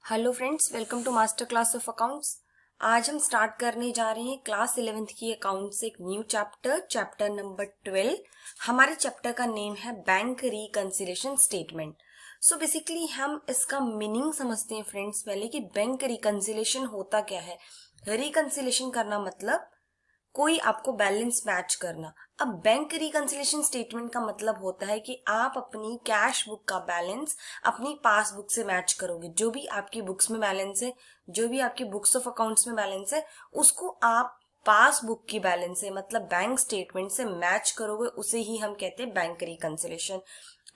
Hello friends, welcome to master class of accounts. आज हम start करने जा रहे हैं क्लास 11th की अकाउंट से एक न्यू चैप्टर नंबर 12। हमारे चैप्टर का नेम है bank reconciliation statement. So basically हम इसका मीनिंग समझते हैं फ्रेंड्स पहले कि बैंक रिकंसिलिएशन होता क्या है। रिकंसिलिएशन करना मतलब कोई आपको बैलेंस मैच करना। अब बैंक रिकंसिलिएशन स्टेटमेंट का मतलब होता है कि आप अपनी कैश बुक का बैलेंस अपनी पासबुक से मैच करोगे। जो भी आपकी बुक्स में बैलेंस है, जो भी आपकी बुक्स ऑफ अकाउंट्स में बैलेंस है, उसको आप पासबुक की बैलेंस से मतलब बैंक स्टेटमेंट से मैच करोगे। उसे ही हम कहते हैं बैंक रिकंसिलिएशन।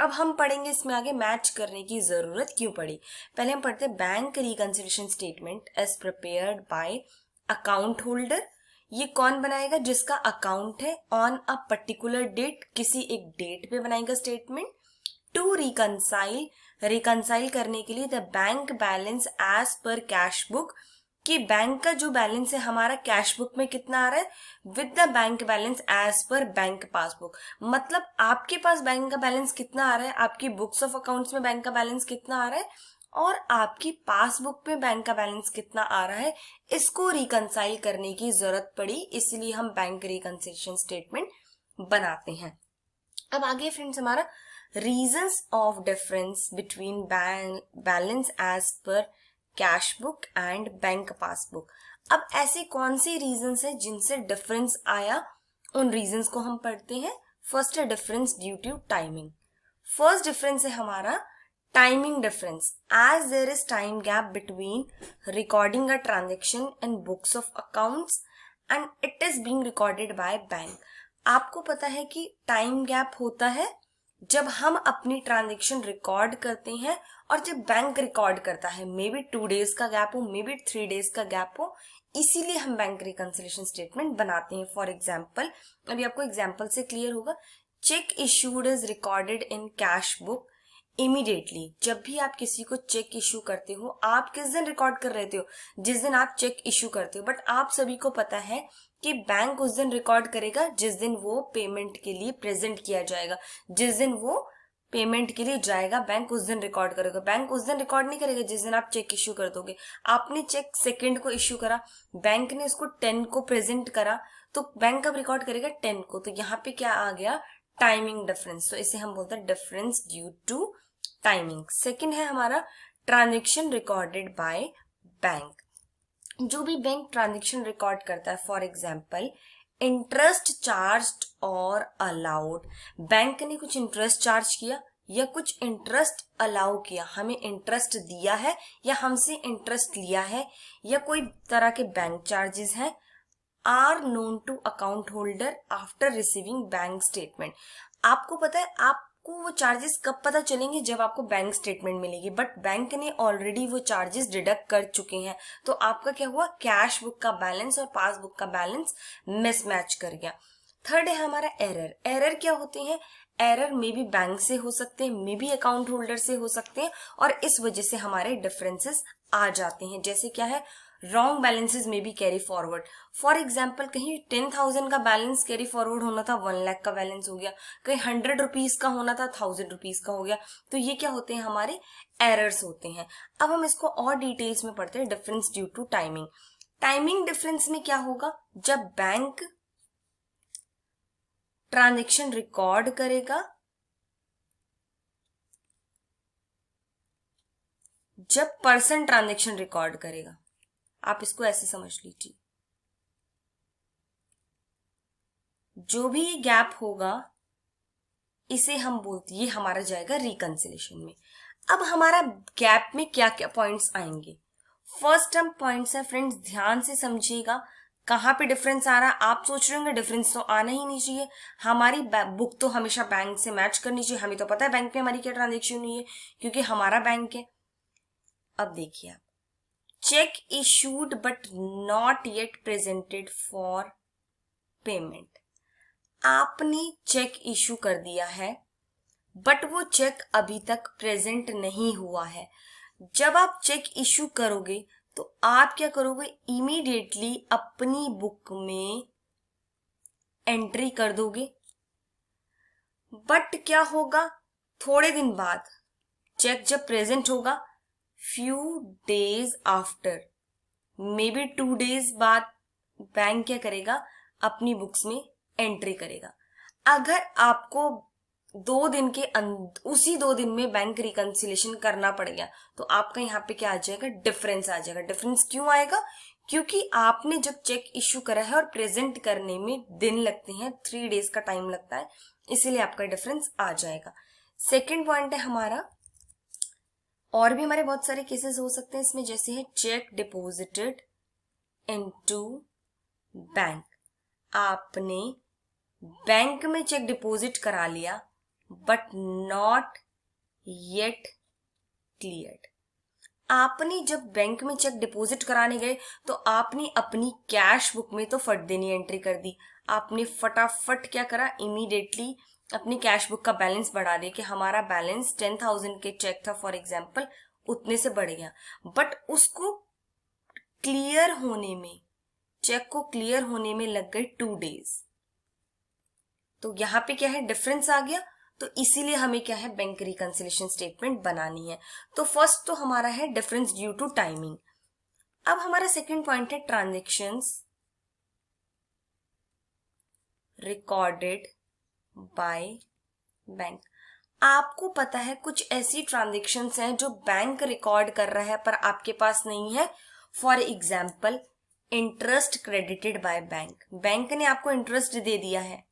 अब हम पढ़ेंगे इसमें आगे मैच करने की जरूरत क्यों पड़ी। पहले हम पढ़ते हैं bank reconciliation statement as prepared by account holder. ये कौन बनाएगा? जिसका अकाउंट है ऑन अ पर्टिकुलर डेट, किसी एक डेट पे बनाएगा स्टेटमेंट टू रिकंसाइल करने के लिए the bank balance as per cash book, कि बैंक का जो बैलेंस है हमारा कैश बुक में कितना आ रहा है with the bank balance as per bank passbook. मतलब आपके पास बैंक का बैलेंस कितना आ रहा है, आपकी बुक्स ऑफ अकाउंट्स में बैंक का बैलेंस कितना आ रहा है और आपकी पासबुक में बैंक का बैलेंस कितना आ रहा है, इसको रिकंसाइल करने की जरूरत पड़ी, इसलिए हम बैंक रिकंसिलिएशन स्टेटमेंट बनाते हैं। अब आगे फ्रेंड्स हमारा reasons of difference between balance as per cash book and bank passbook. अब ऐसे कौन से रीजंस है जिनसे डिफरेंस आया, उन रीजंस को हम पढ़ते हैं। फर्स्ट है difference due to timing. First difference है हमारा timing difference, as there is time gap between recording a transaction in books of accounts and it is being recorded by bank. आपको पता है कि टाइम गैप होता है जब हम अपनी ट्रांजेक्शन रिकॉर्ड करते हैं और जब बैंक रिकॉर्ड करता है। मे बी 2 days का गैप हो, मे बी 3 days का गैप हो, इसीलिए हम बैंक रिकंसिलिएशन स्टेटमेंट बनाते हैं। फॉर एग्जाम्पल, अभी आपको एग्जाम्पल से क्लियर होगा। Check issued is recorded in cash book immediately. जब भी आप किसी को चेक इशू करते हो, आप किस दिन रिकॉर्ड कर रहे हो? जिस दिन आप चेक इशू करते हो। बट आप सभी को पता है कि बैंक उस दिन रिकॉर्ड करेगा जिस दिन वो पेमेंट के लिए प्रेजेंट किया जाएगा, जिस दिन वो पेमेंट के लिए जाएगा बैंक उस दिन रिकॉर्ड करेगा। बैंक उस दिन रिकॉर्ड नहीं करेगा जिस दिन आप चेक इशू कर दोगे। आपने चेक सेकंड को इशू करा, बैंक ने उसको 10 को प्रेजेंट करा, तो बैंक कब रिकॉर्ड करेगा? 10 को। तो यहाँ पे क्या आ गया? Timing difference. तो इसे हम बोलते हैं difference due to timing. Second है हमारा ट्रांजेक्शन रिकॉर्डेड बाय बैंक। जो भी बैंक ट्रांजेक्शन रिकॉर्ड करता है, फॉर एग्जाम्पल इंटरेस्ट चार्ज्ड और अलाउड। बैंक ने कुछ इंटरेस्ट चार्ज किया या कुछ इंटरेस्ट अलाउ किया, हमें इंटरेस्ट दिया है या हमसे इंटरेस्ट लिया है, या कोई तरह के बैंक चार्जेस हैं, are known to account holder after receiving bank statement. आपको पता है आपको वो चार्जेस कब पता चलेंगे? जब आपको बैंक स्टेटमेंट मिलेगी। बट बैंक ने ऑलरेडी वो चार्जेस डिडक्ट कर चुके हैं, तो आपका क्या हुआ? कैश बुक का बैलेंस और पासबुक का बैलेंस मिसमैच कर गया। थर्ड है हमारा एरर। एरर क्या होते हैं? एरर मे बी बैंक से हो सकते हैं, मे बी अकाउंट होल्डर से हो सकते हैं, और इस वजह से हमारे डिफरेंसेस आ जाते हैं। जैसे क्या है? रॉन्ग बैलेंसेस में भी कैरी फॉरवर्ड। फॉर एग्जाम्पल, कहीं 10,000 का बैलेंस कैरी फॉरवर्ड होना था, 1 लाख का बैलेंस हो गया। कहीं 100 रुपीज का होना था, 1000 रुपीज का हो गया। तो ये क्या होते हैं? हमारे एरर्स होते हैं। अब हम इसको और डिटेल्स में पढ़ते हैं। Difference due to timing. Timing difference में क्या होगा? जब बैंक ट्रांजेक्शन रिकॉर्ड करेगा, जब पर्सन ट्रांजेक्शन रिकॉर्ड करेगा। आप इसको ऐसे समझ लीजिए, जो भी गैप होगा इसे हम बोलते, ये हमारा जाएगा रिकंसिलिएशन में। अब हमारा गैप में क्या क्या पॉइंट्स आएंगे? फर्स्ट हम पॉइंट्स है फ्रेंड्स, ध्यान से समझिएगा कहाँ पे डिफरेंस आ रहा है। आप सोच रहे होंगे डिफरेंस तो आना ही नहीं चाहिए, हमारी बुक तो हमेशा बैंक से मैच करनी चाहिए, हमें तो पता है बैंक में हमारी क्या ट्रांजेक्शन हुई है क्योंकि हमारा बैंक है। अब देखिए आप, check issued but not yet presented for payment. आपने चेक इशू कर दिया है बट वो चेक अभी तक प्रेजेंट नहीं हुआ है। जब आप चेक इशू करोगे तो आप क्या करोगे? इमीडिएटली अपनी बुक में एंट्री कर दोगे। बट क्या होगा? थोड़े दिन बाद चेक जब प्रेजेंट होगा, few days after, may be 2 days बाद बैंक क्या करेगा, अपनी बुक्स में एंट्री करेगा। अगर आपको 2 दिन के उसी 2 दिन में बैंक रिकंसिलेशन करना पड़ गया तो आपका यहाँ पे क्या आ जाएगा, डिफरेंस आ जाएगा। डिफरेंस क्यों आएगा, क्योंकि आपने जब चेक इश्यू करा है और प्रेजेंट करने में दिन लगते हैं, 3 डेज का टाइम लगता है, इसीलिए आपका डिफरेंस आ जाएगा। सेकेंड पॉइंट है हमारा, और भी हमारे बहुत सारे केसेस हो सकते हैं इसमें, जैसे है चेक डिपॉजिटेड इनटू बैंक। आपने बैंक में चेक डिपॉजिट करा लिया बट नॉट येट क्लियर्ड। आपने जब बैंक में चेक डिपॉजिट कराने गए तो आपने अपनी कैश बुक में तो फट देनी एंट्री कर दी। आपने फटाफट क्या करा, इमीडिएटली अपनी कैश बुक का बैलेंस बढ़ा दे कि हमारा बैलेंस 10,000 के चेक था फॉर एग्जांपल, उतने से बढ़ गया। बट उसको क्लियर होने में, चेक को क्लियर होने में लग गए 2 डेज। तो यहाँ पे क्या है, डिफरेंस आ गया। तो इसीलिए हमें क्या है, बैंक रिकंसिलेशन स्टेटमेंट बनानी है। तो फर्स्ट तो हमारा है डिफरेंस ड्यू टू टाइमिंग। अब हमारा सेकंड पॉइंट है ट्रांजैक्शंस रिकॉर्डेड बाय बैंक। आपको पता है कुछ ऐसी ट्रांजैक्शंस हैं जो बैंक रिकॉर्ड कर रहा है पर आपके पास नहीं है। For example interest credited by bank, bank ने आपको इंटरेस्ट दे दिया है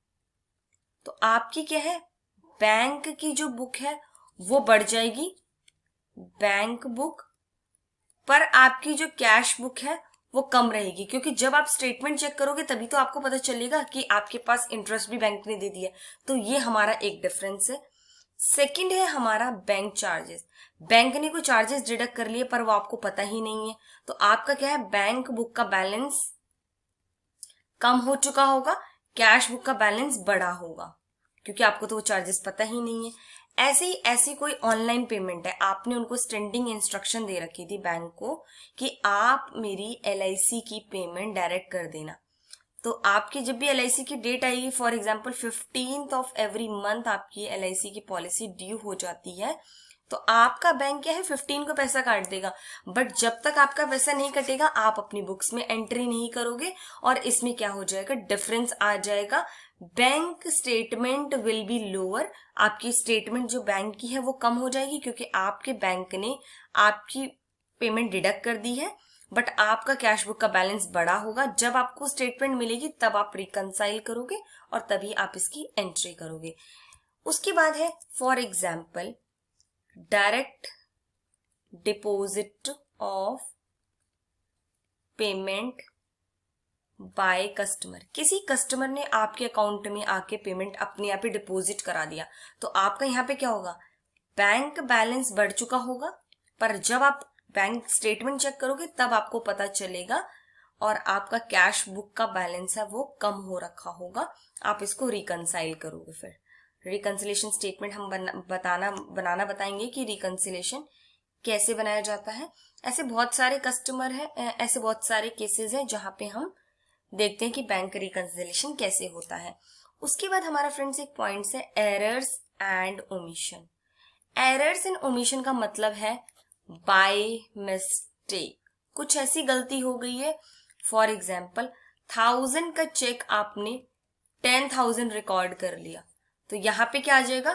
तो आपकी क्या है, बैंक की जो बुक है वो बढ़ जाएगी, बैंक बुक, पर आपकी जो कैश बुक है वो कम रहेगी। क्योंकि जब आप स्टेटमेंट चेक करोगे तभी तो आपको पता चलेगा कि आपके पास इंटरेस्ट भी बैंक ने दे दिया। तो ये हमारा एक डिफरेंस है। सेकंड है हमारा बैंक चार्जेस। बैंक ने कोई चार्जेस डिडक्ट कर लिए पर वो आपको पता ही नहीं है, तो आपका क्या है, बैंक बुक का बैलेंस कम हो चुका होगा, कैश बुक का बैलेंस बढ़ा होगा, क्योंकि आपको तो वो चार्जेस पता ही नहीं है। ऐसे ही ऐसी कोई ऑनलाइन पेमेंट है, आपने उनको स्टैंडिंग इंस्ट्रक्शन दे रखी थी बैंक को कि आप मेरी LIC की पेमेंट डायरेक्ट कर देना। तो आपकी जब भी LIC की डेट आएगी, for example 15th of every month आपकी LIC की पॉलिसी ड्यू हो जाती है, तो आपका बैंक क्या है, 15 को पैसा काट देगा। बट जब तक आपका पैसा नहीं कटेगा आप अपनी बुक्स में एंट्री नहीं करोगे और इसमें क्या हो जाएगा, डिफरेंस आ जाएगा। Bank statement will be lower, आपकी स्टेटमेंट जो बैंक की है वो कम हो जाएगी क्योंकि आपके बैंक ने आपकी पेमेंट डिडक्ट कर दी है, बट आपका कैश बुक का बैलेंस बड़ा होगा। जब आपको स्टेटमेंट मिलेगी तब आप रिकंसाइल करोगे और तभी आप इसकी एंट्री करोगे। उसके बाद है for example direct deposit of payment by customer. किसी कस्टमर ने आपके अकाउंट में आके पेमेंट अपने आप ही डिपॉजिट करा दिया, तो आपका यहाँ पे क्या होगा, बैंक बैलेंस बढ़ चुका होगा, पर जब आप बैंक स्टेटमेंट चेक करोगे तब आपको पता चलेगा और आपका कैश बुक का बैलेंस है वो कम हो रखा होगा। आप इसको रिकंसाइल करोगे। फिर रिकंसिलेशन स्टेटमेंट हम बनाना बताएंगे कि रिकंसिलेशन कैसे बनाया जाता है। ऐसे बहुत सारे कस्टमर है, ऐसे बहुत सारे केसेस हैं जहां पे हम देखते हैं कि बैंक रिकंसिलेशन कैसे होता है। उसके बाद हमारा फ्रेंड्स एक पॉइंट है errors and omission. Errors and omission का मतलब है बाय मिस्टेक, कुछ ऐसी गलती हो गई है, फॉर एग्जाम्पल 1000 का चेक आपने 10,000 रिकॉर्ड कर लिया, तो यहाँ पे क्या आ जाएगा,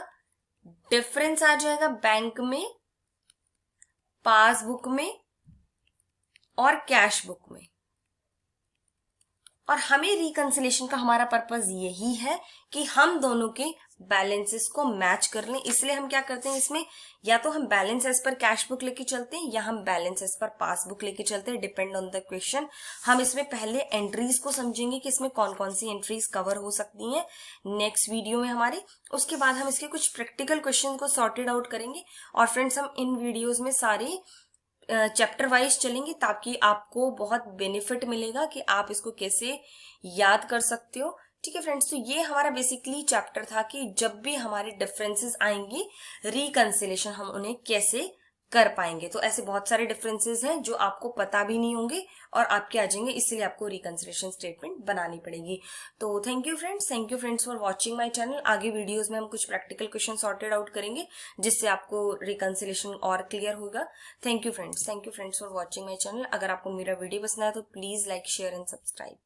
डिफरेंस आ जाएगा बैंक में, पासबुक में और कैश बुक में। और हमें रिकंसिलेशन का हमारा पर्पस यही है कि हम दोनों के बैलेंसेस को मैच कर लें। इसलिए हम क्या करते हैं, इसमें या तो हम balance as per cash book लेके चलते हैं या हम बैलेंस एज पर पासबुक लेके चलते हैं, डिपेंड ऑन द क्वेश्चन। हम इसमें पहले एंट्रीज को समझेंगे कि इसमें कौन कौन सी एंट्रीज कवर हो सकती हैं नेक्स्ट वीडियो में हमारे। उसके बाद हम इसके कुछ प्रैक्टिकल क्वेश्चन को सॉर्टेड आउट करेंगे। और फ्रेंड्स हम इन वीडियोज में सारे चैप्टर वाइज चलेंगे ताकि आपको बहुत बेनिफिट मिलेगा कि आप इसको कैसे याद कर सकते हो। ठीक है फ्रेंड्स, तो ये हमारा बेसिकली चैप्टर था कि जब भी हमारे डिफरेंसेस आएंगी रिकंसिलेशन हम उन्हें कैसे कर पाएंगे। तो ऐसे बहुत सारे डिफरेंसेस हैं जो आपको पता भी नहीं होंगे और आपके आ जाएंगे, इसलिए आपको रिकंसिलिएशन स्टेटमेंट बनानी पड़ेगी। तो thank you friends for watching my channel. आगे वीडियोस में हम कुछ प्रैक्टिकल क्वेश्चन सॉर्टेड आउट करेंगे जिससे आपको रिकंसिलिएशन और क्लियर होगा। Thank you friends for watching my channel. अगर आपको मेरा वीडियो पसंद आया तो please like, share and subscribe.